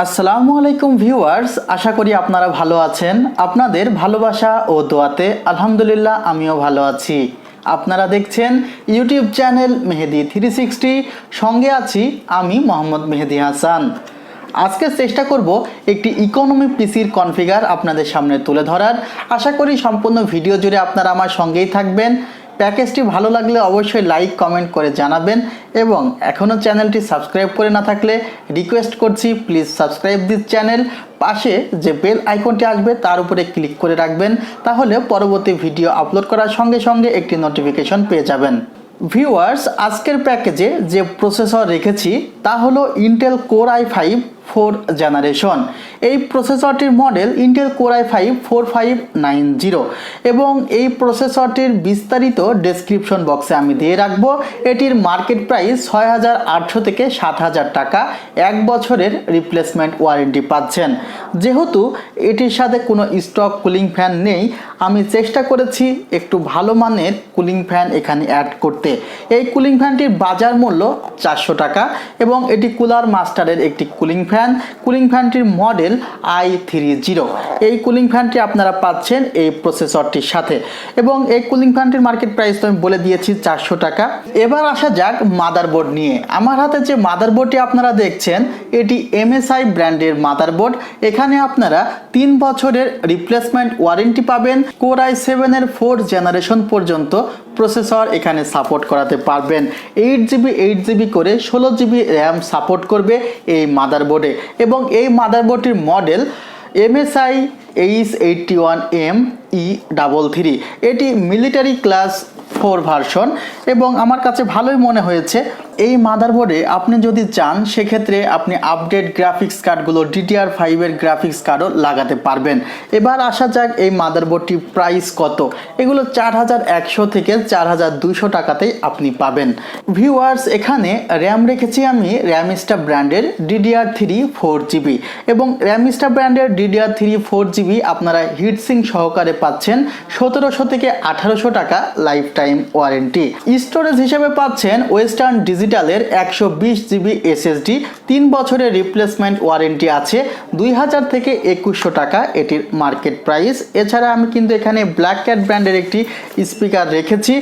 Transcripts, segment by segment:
আসসালামু আলাইকুম ভিউয়ার্স, আশা করি আপনারা ভালো আছেন। আপনাদের ভালোবাসা ও দোয়াতে আলহামদুলিল্লাহ আমিও ভালো আছি। আপনারা দেখছেন ইউটিউব চ্যানেল মেহেদি 360, সঙ্গে আছি আমি মোহাম্মদ মেহেদি হাসান। আজকে চেষ্টা করব একটি ইকোনমি পিসির কনফিগার আপনাদের সামনে তুলে ধরার। আশা করি সম্পূর্ণ ভিডিও জুড়ে আপনারা আমার সঙ্গেই থাকবেন। প্যাকেজটি ভালো লাগলে অবশ্যই লাইক কমেন্ট করে জানাবেন এবং এখনও চ্যানেলটি সাবস্ক্রাইব করে না থাকলে রিকোয়েস্ট করছি, প্লিজ সাবস্ক্রাইব দিস চ্যানেল। পাশে যে বেল আইকনটি আসবে তার উপরে ক্লিক করে রাখবেন, তাহলে পরবর্তী ভিডিও আপলোড করার সঙ্গে সঙ্গে একটি নোটিফিকেশন পেয়ে যাবেন। ভিউয়ার্স, আজকের প্যাকেজে যে প্রসেসর রেখেছি তা হলো ইন্টেল কোর i5 4 জেনারেশন। এই প্রসেসরটির মডেল ইন্টেল কোর i5 4590 এবং এই প্রসেসরটির বিস্তারিত ডেসক্রিপশন বক্সে আমি দিয়ে রাখবো। এটির মার্কেট প্রাইস 6800 থেকে 7000 টাকা, 1 বছরের রিপ্লেসমেন্ট ওয়ারেন্টি পাচ্ছেন। যেহেতু এটির সাথে কোনো স্টক কুলিং ফ্যান নেই, আমি চেষ্টা করেছি একটু ভালো মানের কুলিং ফ্যান এখানে অ্যাড করতে। এই কুলিং ফ্যানটির বাজার মূল্য 400 টাকা এবং এটি কুলার মাস্টারের একটি কুলিং ফ্যানটির মডেল i30। এই কুলিং ফ্যানটি আপনারা পাচ্ছেন এই প্রসেসরটির সাথে এবং এই কুলিং ফ্যানটির মার্কেট প্রাইস তো আমি বলে দিয়েছি 400 টাকা। এবার আসা যাক মাদারবোর্ড নিয়ে। আমার হাতে যে মাদারবোর্ডটি আপনারা দেখছেন এটি MSI ব্র্যান্ডের মাদারবোর্ড। এখানে আপনারা 3 বছরের রিপ্লেসমেন্ট ওয়ারেন্টি পাবেন। কোর i7 এর 4 জেনারেশন পর্যন্ত প্রসেসর এখানে সাপোর্ট করাতে পারবেন। 8GB করে 16GB র্যাম সাপোর্ট করবে এই মাদারবোর্ডে এবং এই মাদারবোর্ডটির মডেল MSI H81 ME33। এটি মিলিটারি ক্লাস 4 ভার্সন এবং আমার কাছে ভালোই মনে হয়েছে। এই মাদারবোর্ডে আপনি যদি চান সেক্ষেত্রে আপনি আপডেট গ্রাফিক্স কার্ডগুলো DDR5 এর গ্রাফিক্স কার্ডও লাগাতে পারবেন। এবার আসা যাক এই মাদারবোর্ডটি প্রাইস কত। এগুলো 4100 থেকে 4200 টাকাতেই আপনি পাবেন। ভিউয়ার্স, এখানে র্যাম রেখেছি আমি রামস্টা ব্র্যান্ডের DDR3 4GB এবং রামস্টা ব্র্যান্ডের DDR3 4GB আপনারা হিটসিং সহকারে পাচ্ছেন 1700 থেকে 1800 টাকা লাইফ টাইম ওয়ারেন্টি। স্টোরেজ হিসেবে পাচ্ছেন ওয়েস্টার্ন ডিজিটালের 120GB SSD, 3 বছরের রিপ্লেসমেন্ট ওয়ারেন্টি আছে। 2000 থেকে 2100 টাকা এটির মার্কেট প্রাইস। এছাড়া আমি কিন্তু এখানে ব্ল্যাক ক্যাট ব্র্যান্ডের একটি স্পিকার রেখেছি।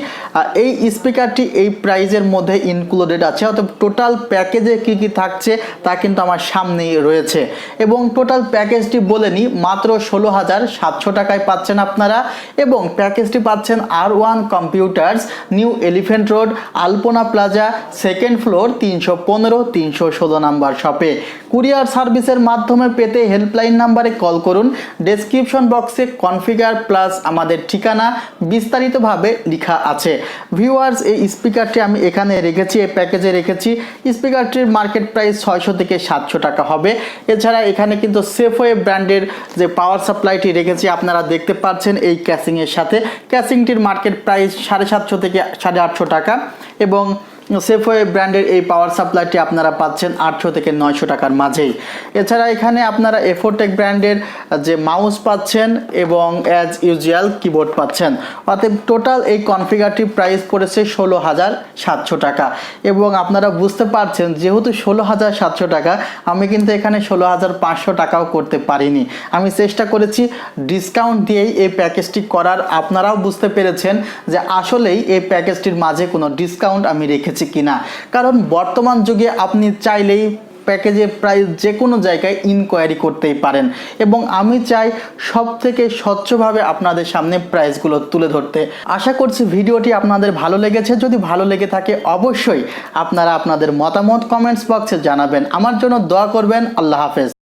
এই স্পিকারটি এই প্রাইজের মধ্যে ইনক্লুডেড আছে, অর্থাৎ টোটাল প্যাকেজে কি কি থাকছে তা কিন্তু আমার সামনেই রয়েছে এবং টোটাল প্যাকেজটি বলে নিই, মাত্র 16700 টাকায় পাচ্ছেন আপনারা এবং প্যাকেজটি পাচ্ছেন R1 Computers, New Elephant Road, Alpona Plaza, second floor, 315-316 number শপে। কুরিয়ার সার্ভিসের মাধ্যমে পেতে হেল্পলাইন নাম্বারে কল করুন। ডেসক্রিপশন বক্সে কনফিগার প্লাস আমাদের ঠিকানা বিস্তারিতভাবে লেখা আছে। ভিউয়ার্স, এই স্পিকারটি আমি এখানে রেখেছি, এই প্যাকেজে রেখেছি। স্পিকারটির মার্কেট প্রাইস 600 থেকে 700 টাকা হবে। এছাড়া এখানে কিন্তু সেফওয়ে ব্র্যান্ডের যে পাওয়ার সাপ্লাইটি রেখেছি আপনারা দেখতে পাচ্ছেন এই ক্যাসিংয়ের সাথে। ক্যাসিংটির মার্কেট প্রাইস 750 থেকে 850 টাকা এবং সেফওয়ে ব্র্যান্ডের এই পাওয়ার সাপ্লাইটি আপনারা পাচ্ছেন 800 থেকে 900 টাকার মাঝেই। এছাড়া এখানে আপনারা এফোটেক ব্র্যান্ডের যে মাউস পাচ্ছেন এবং অ্যাজ ইউজুয়াল কিবোর্ড পাচ্ছেন। অতএব টোটাল এই কনফিগারটির প্রাইস পড়েছে 16700 টাকা এবং আপনারা বুঝতে পারছেন যেহেতু 16700 টাকা, আমি কিন্তু এখানে 16500 টাকাও করতে পারিনি। আমি চেষ্টা করেছি ডিসকাউন্ট দিয়েই এই প্যাকেজটি করার। আপনারাও বুঝতে পেরেছেন যে আসলেই এই প্যাকেজটির মাঝে কোনো ডিসকাউন্ট আমি রেখেছি কিনা, কারণ বর্তমান যুগে আপনি চাইলেই প্যাকেজের প্রাইস যে কোনো জায়গায় ইনকোয়ারি করতেই পারেন এবং আমি চাই সব থেকে স্বচ্ছভাবে আপনাদের সামনে প্রাইসগুলো তুলে ধরতে। আশা করছি ভিডিওটি আপনাদের ভালো লেগেছে। যদি ভালো লেগে থাকে অবশ্যই আপনারা আপনাদের মতামত কমেন্টস বক্সে জানাবেন। আমার জন্য দোয়া করবেন। আল্লাহ হাফেজ।